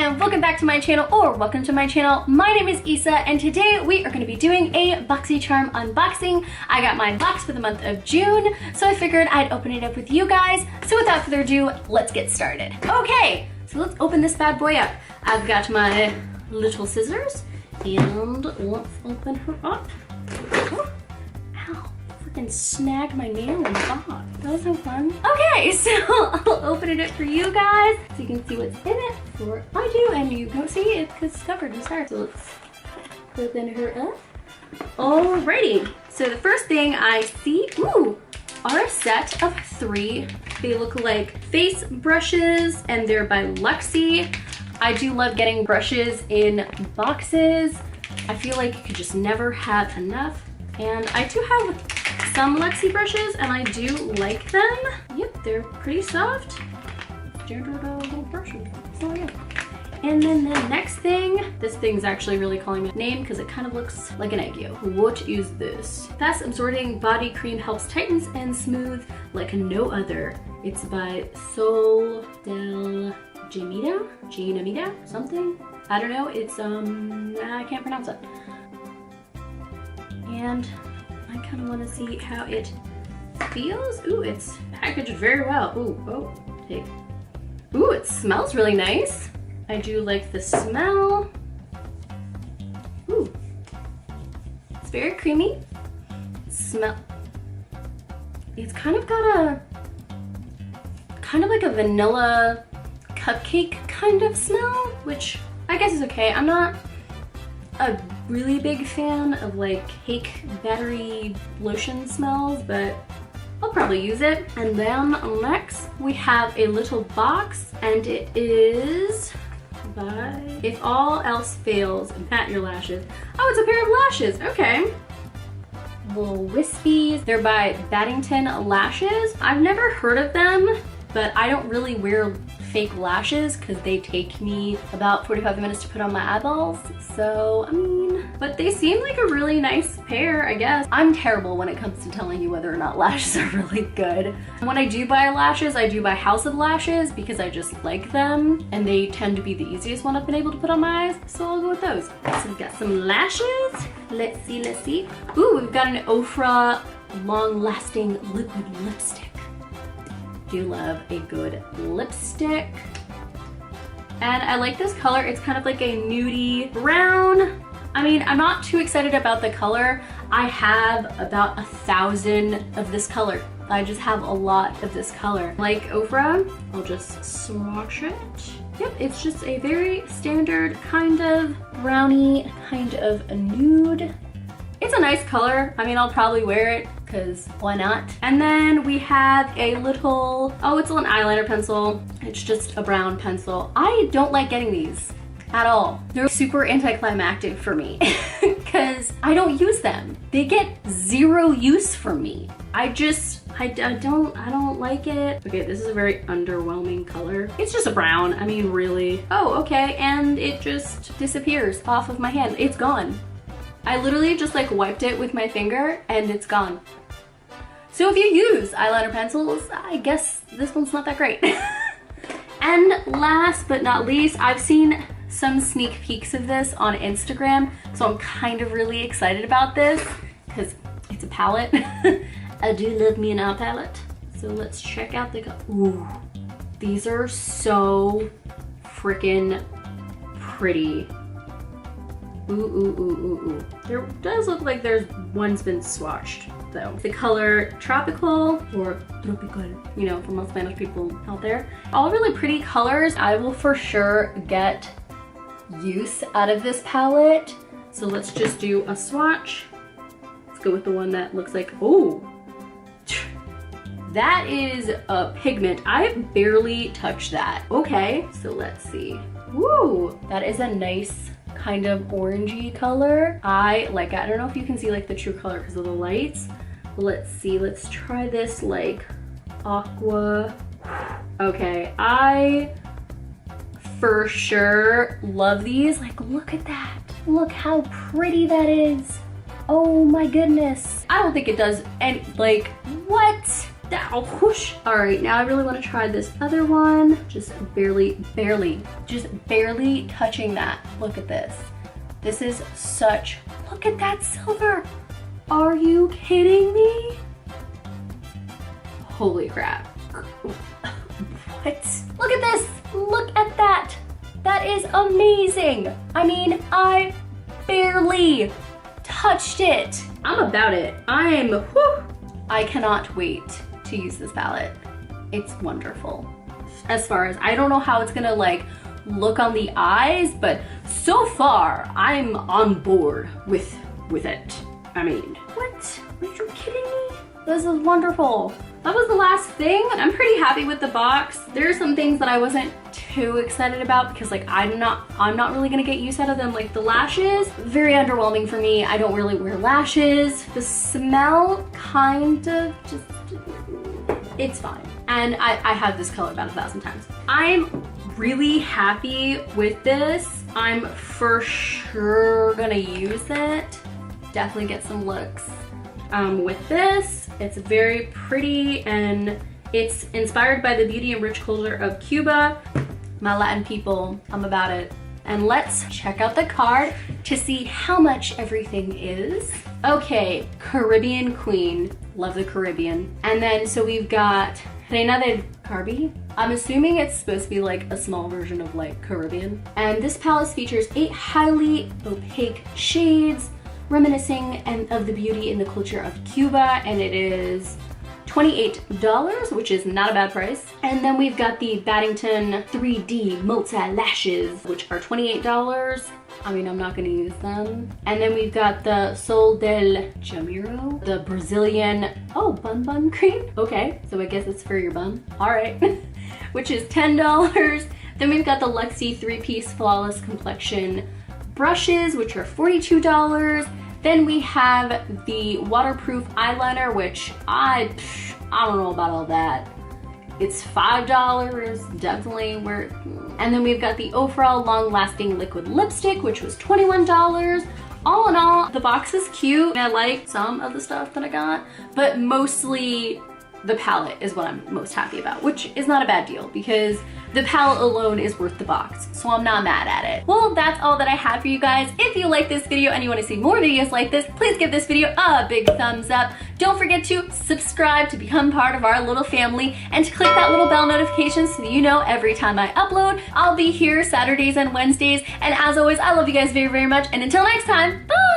and welcome back to my channel, or welcome to my channel. My name is Issa, and today we are going to be doing a Boxycharm unboxing. I got mine boxed for the month of June, so I figured I'd open it up with you guys. So without further ado, let's get started. Okay, so let's open this bad boy up. I've got my little scissors, and let's open her up. Oh, ow, freaking snagged my nail in the box. That was so fun. Okay, so I'll open it up for you guys so you can see what's in it before I do, and you don't see it because it's covered in stars. So let's open her up. Alrighty, so the first thing I see, are a set of 3. They look like face brushes, and they're by Luxie. I do love getting brushes in boxes. I feel like you could just never have enough. And I do have some Luxie brushes, and I do like them. Yep, they're pretty soft. Standard little brushes. So yeah. And then the next thing, this thing's actually really calling me a name because it kind of looks like an egg yolk. What is this? Fast absorbing body cream helps tightens and smooth like no other. It's by Sol del Ginamida, something. I don't know. It's I can't pronounce it. And I kind of want to see how it feels. Ooh, it's packaged very well. Ooh, it smells really nice. I do like the smell. Ooh, it's very creamy. It's kind of got kind of like a vanilla cupcake kind of smell, which I guess is okay. I'm not a really big fan of like cake battery lotion smells, but I'll probably use it. And then next we have a little box, and it is by If All Else Fails, Pat Your Lashes. Oh, it's a pair of lashes, okay. Little wispies. They're by Baddington Lashes. I've never heard of them, but I don't really wear fake lashes because they take me about 45 minutes to put on my eyeballs. So, I mean, but they seem like a really nice pair, I guess. I'm terrible when it comes to telling you whether or not lashes are really good. When I do buy lashes, I do buy House of Lashes because I just like them, and they tend to be the easiest one I've been able to put on my eyes, so I'll go with those. So we've got some lashes. Let's see. Ooh, we've got an Ofra long-lasting liquid lipstick. Do love a good lipstick. And I like this color. It's kind of like a nudie brown. I mean, I'm not too excited about the color. I have about 1,000 of this color. I just have a lot of this color. Like Ofra, I'll just swatch it. Yep, it's just a very standard kind of brownie, kind of a nude. It's a nice color. I mean, I'll probably wear it because why not? And then we have a little, it's an eyeliner pencil. It's just a brown pencil. I don't like getting these at all. They're super anticlimactic for me because I don't use them. They get 0 use from me. I don't like it. Okay, this is a very underwhelming color. It's just a brown, I mean, really. Oh, okay, and it just disappears off of my hand. It's gone. I literally just like wiped it with my finger and it's gone. So if you use eyeliner pencils, I guess this one's not that great. And last but not least, I've seen some sneak peeks of this on Instagram, so I'm kind of really excited about this because it's a palette. I do love me an eye palette. So let's check out ooh, these are so freaking pretty. Ooh. There does look like one's been swatched though. The color Tropical, or Tropical, you know, for most Spanish people out there. All really pretty colors. I will for sure get use out of this palette. So let's just do a swatch. Let's go with the one that looks like, oh, that is a pigment. I barely touched that. Okay, so let's see. Woo, that is a nice kind of orangey color. I like it. I don't know if you can see like the true color because of the lights. Let's see, let's try this like aqua. Okay, I for sure love these. Like, look at that. Look how pretty that is. Oh my goodness. I don't think it does any, like, what? Ow, whoosh. All right, now I really want to try this other one. Just barely touching that. Look at this. This is such, look at that silver. Are you kidding me? Holy crap. What? Look at this, look at that. That is amazing. I mean, I barely touched it. I'm about it. I cannot wait to use this palette. It's wonderful. As far as, I don't know how it's gonna like look on the eyes, but so far I'm on board with it. I mean, what? Are you kidding me? This is wonderful. That was the last thing. I'm pretty happy with the box. There are some things that I wasn't too excited about because like I'm not really gonna get use out of them. Like the lashes, very underwhelming for me. I don't really wear lashes. The smell kind of just, it's fine. And I have this color about 1,000 times. I'm really happy with this. I'm for sure gonna use it. Definitely get some looks with this. It's very pretty and it's inspired by the beauty and rich culture of Cuba. My Latin people, I'm about it. And let's check out the card to see how much everything is. Okay, Caribbean Queen, love the Caribbean. And then so we've got Reina del Caribe. I'm assuming it's supposed to be like a small version of like Caribbean. And this palette features 8 highly opaque shades reminiscing of the beauty and the culture of Cuba, and it is $28, which is not a bad price. And then we've got the Baddington 3D Multi Lashes, which are $28. I mean, I'm not gonna use them. And then we've got the Sol del Janeiro, the Brazilian, oh, bun cream. Okay, so I guess it's for your bun. All right, which is $10. Then we've got the Luxie 3-piece Flawless Complexion brushes, which are $42. Then we have the waterproof eyeliner, which I don't know about all that. It's $5, definitely worth. And then we've got the Ofra Long Lasting Liquid Lipstick, which was $21. All in all, the box is cute. I like some of the stuff that I got, but mostly the palette is what I'm most happy about, which is not a bad deal because the palette alone is worth the box, so I'm not mad at it. Well, that's all that I have for you guys. If you like this video and you want to see more videos like this, please give this video a big thumbs up. Don't forget to subscribe to become part of our little family and to click that little bell notification so that you know every time I upload. I'll be here Saturdays and Wednesdays, and as always, I love you guys very, very much, and until next time, bye!